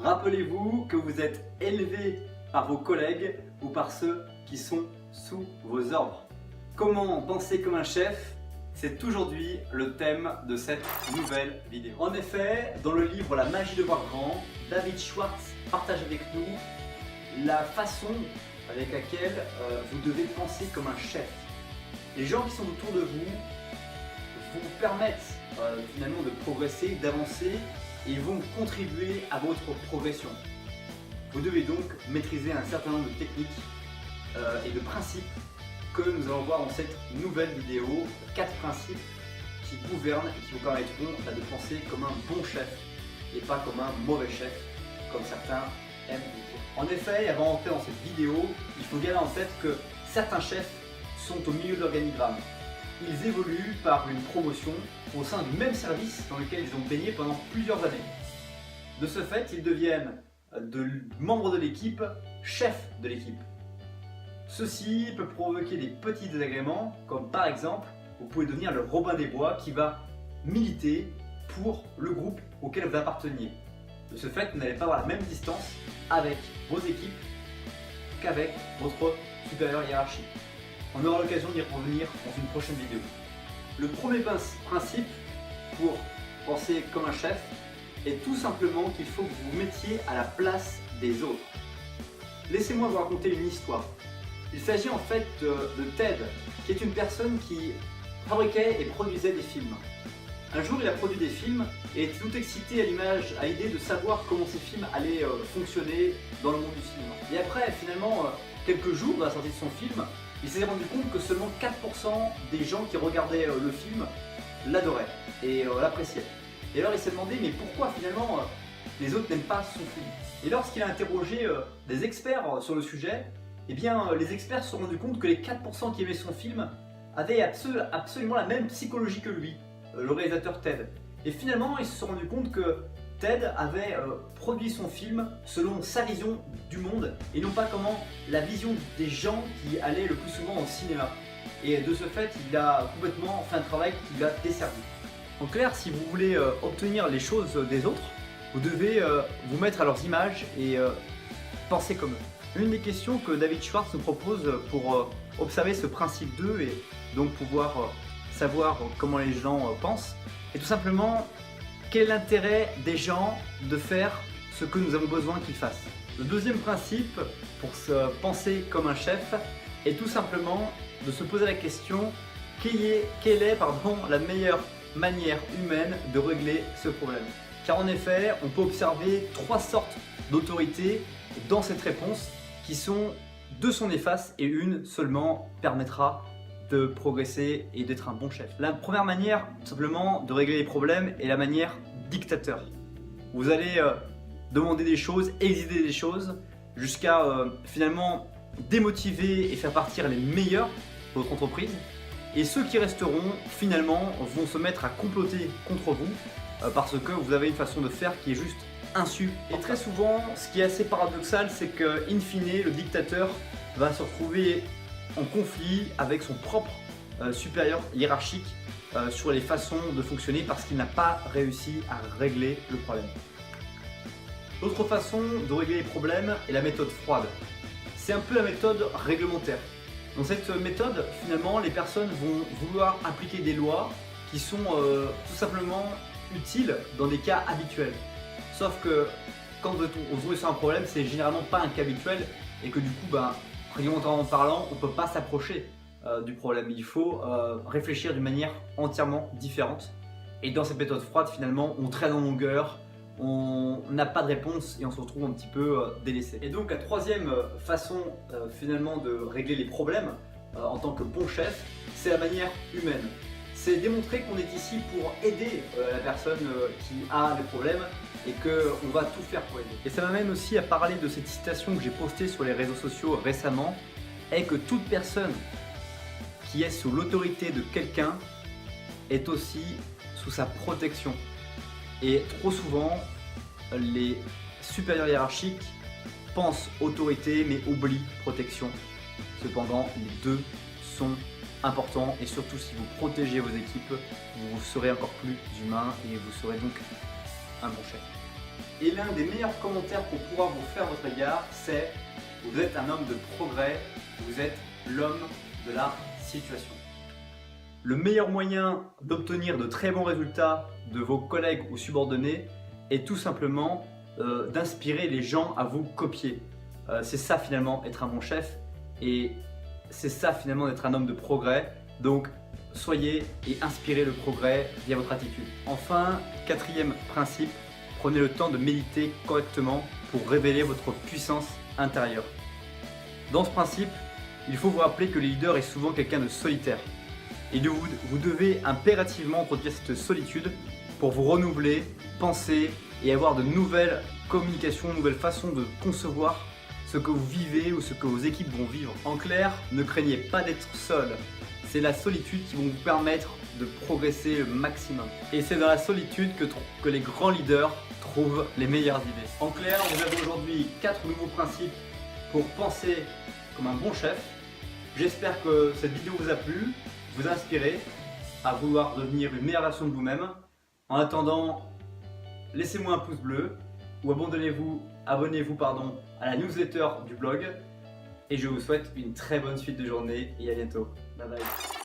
Rappelez-vous que vous êtes élevé par vos collègues ou par ceux qui sont sous vos ordres. Comment penser comme un chef? C'est aujourd'hui le thème de cette nouvelle vidéo. En effet, dans le livre La magie de voir grand, David Schwartz partage avec nous la façon avec laquelle vous devez penser comme un chef. Les gens qui sont autour de vous vous permettent finalement de progresser, d'avancer et vont contribuer à votre progression. Vous devez donc maîtriser un certain nombre de techniques et de principes que nous allons voir dans cette nouvelle vidéo. 4 principes qui gouvernent et qui vous permettront de penser comme un bon chef et pas comme un mauvais chef, comme certains aiment dire. En effet, avant d'entrer dans cette vidéo, il faut garder en tête que certains chefs sont au milieu de l'organigramme. Ils évoluent par une promotion au sein du même service dans lequel ils ont baigné pendant plusieurs années. De ce fait, ils deviennent membres de l'équipe, chefs de l'équipe. Ceci peut provoquer des petits désagréments, comme par exemple, vous pouvez devenir le Robin des Bois qui va militer pour le groupe auquel vous apparteniez. De ce fait, vous n'allez pas avoir la même distance avec vos équipes qu'avec votre supérieur hiérarchique. On aura l'occasion d'y revenir dans une prochaine vidéo. Le premier principe pour penser comme un chef est tout simplement qu'il faut que vous vous mettiez à la place des autres. Laissez-moi vous raconter une histoire. Il s'agit en fait de Ted, qui est une personne qui fabriquait et produisait des films. Un jour, il a produit des films et était tout excité à l'idée de savoir comment ces films allaient fonctionner dans le monde du cinéma. Et après, finalement, quelques jours de la sortie de son film, il s'est rendu compte que seulement 4% des gens qui regardaient le film l'adoraient et l'appréciaient. Et alors il s'est demandé, mais pourquoi finalement les autres n'aiment pas son film? Et lorsqu'il a interrogé des experts sur le sujet, eh bien les experts se sont rendus compte que les 4% qui aimaient son film avaient absolument la même psychologie que lui, le réalisateur Ted. Et finalement ils se sont rendus compte que Ted avait produit son film selon sa vision du monde et non pas comment la vision des gens qui allaient le plus souvent au cinéma. Et de ce fait, il a complètement fait un travail qui l'a desservi. En clair, si vous voulez obtenir les choses des autres, vous devez vous mettre à leurs images et penser comme eux. Une des questions que David Schwartz nous propose pour observer ce principe 2 et donc pouvoir savoir comment les gens pensent est tout simplement: quel est l'intérêt des gens de faire ce que nous avons besoin qu'ils fassent? Le deuxième principe pour se penser comme un chef est tout simplement de se poser la question: quelle est la meilleure manière humaine de régler ce problème? Car en effet, on peut observer 3 sortes d'autorité dans cette réponse qui sont 2 sont néfastes et une seulement permettra de progresser et d'être un bon chef. La première manière, tout simplement, de régler les problèmes est la manière dictateur. Vous allez demander des choses, exiger des choses, jusqu'à finalement démotiver et faire partir les meilleurs de votre entreprise. Et ceux qui resteront, finalement, vont se mettre à comploter contre vous parce que vous avez une façon de faire qui est juste insupportable. Et très souvent, ce qui est assez paradoxal, c'est que, in fine, le dictateur va se retrouver en conflit avec son propre supérieur hiérarchique sur les façons de fonctionner parce qu'il n'a pas réussi à régler le problème. L'autre façon de régler les problèmes est la méthode froide. C'est un peu la méthode réglementaire. Dans cette méthode, finalement, les personnes vont vouloir appliquer des lois qui sont tout simplement utiles dans des cas habituels. Sauf que quand on trouve sur un problème, c'est généralement pas un cas habituel et que du coup, réglementairement parlant, on ne peut pas s'approcher du problème. Il faut réfléchir d'une manière entièrement différente. Et dans cette méthode froide, finalement, on traîne en longueur, on n'a pas de réponse et on se retrouve un petit peu délaissé. Et donc la troisième façon finalement de régler les problèmes en tant que bon chef, c'est la manière humaine. C'est démontrer qu'on est ici pour aider la personne qui a des problèmes et qu'on va tout faire pour aider. Et ça m'amène aussi à parler de cette citation que j'ai postée sur les réseaux sociaux récemment, est que toute personne qui est sous l'autorité de quelqu'un est aussi sous sa protection. Et trop souvent, les supérieurs hiérarchiques pensent autorité mais oublient protection. Cependant, les deux sont importants et surtout si vous protégez vos équipes, vous serez encore plus humain et vous serez donc un bon chef. Et l'un des meilleurs commentaires qu'on pourra vous faire à votre égard, c'est « Vous êtes un homme de progrès, vous êtes l'homme de la situation ». Le meilleur moyen d'obtenir de très bons résultats de vos collègues ou subordonnés est tout simplement d'inspirer les gens à vous copier. C'est ça finalement être un bon chef et c'est ça finalement d'être un homme de progrès. Donc soyez et inspirez le progrès via votre attitude. Enfin, quatrième principe, prenez le temps de méditer correctement pour révéler votre puissance intérieure. Dans ce principe, il faut vous rappeler que le leader est souvent quelqu'un de solitaire. Et vous devez impérativement entretenir cette solitude pour vous renouveler, penser et avoir de nouvelles communications, de nouvelles façons de concevoir ce que vous vivez ou ce que vos équipes vont vivre. En clair, ne craignez pas d'être seul. C'est la solitude qui va vous permettre de progresser le maximum. Et c'est dans la solitude que les grands leaders trouvent les meilleures idées. En clair, vous avez aujourd'hui 4 nouveaux principes pour penser comme un bon chef. J'espère que cette vidéo vous a plu, vous inspirer à vouloir devenir une meilleure version de vous-même. En attendant, laissez-moi un pouce bleu ou abonnez-vous à la newsletter du blog. Et je vous souhaite une très bonne suite de journée et à bientôt. Bye bye.